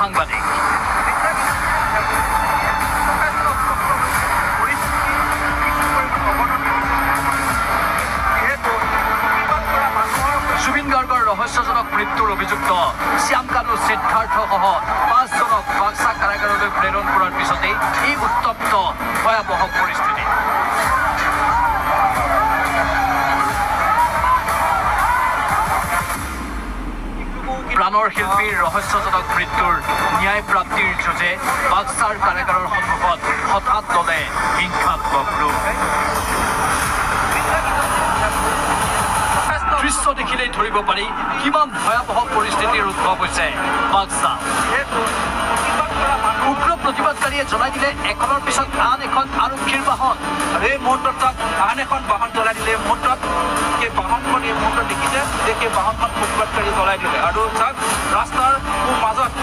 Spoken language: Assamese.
সাংবাদিক। জুবিন গাৰ্গৰ ৰহস্যজনক মৃত্যুৰ অভিযুক্ত শ্যাম কানু সিদ্ধাৰ্থসহ 5 জনক বাক্সা কাৰাগাৰলৈ প্ৰেৰণ কৰাৰ পিছতেই এই উত্তপ্ত ভয়াৱহ পৰিস্থিতি। প্ৰাণৰ শিল্পীৰ ৰহস্যজনক মৃত্যুৰ ন্যায় প্ৰাপ্তিৰ যুঁজে বাক্সাৰ কাৰাগাৰৰ সন্মুখত হঠাৎ ললে হিংসাত্মক ৰূপ। দৃশ্য দেখিলেই ধৰিব পাৰি কিমান ভয়াৱহ পৰিস্থিতিৰ উদ্ভৱ হৈছে বাক্সা। উগ্ৰ প্ৰতিবাদকাৰীয়ে জ্বলাই দিলে এখনৰ পিছত আন এখন আৰক্ষীৰ বাহন। এই মুহূৰ্তত আন এখন বাহন জ্বলাই দিলে। মুহূৰ্তত সেই বাহনখন এই মুহূৰ্তত দেখিছে যে সেই বাহনখন প্ৰতিবাদকাৰী জ্বলাই দিলে আৰু ৰাস্তাৰ মাজত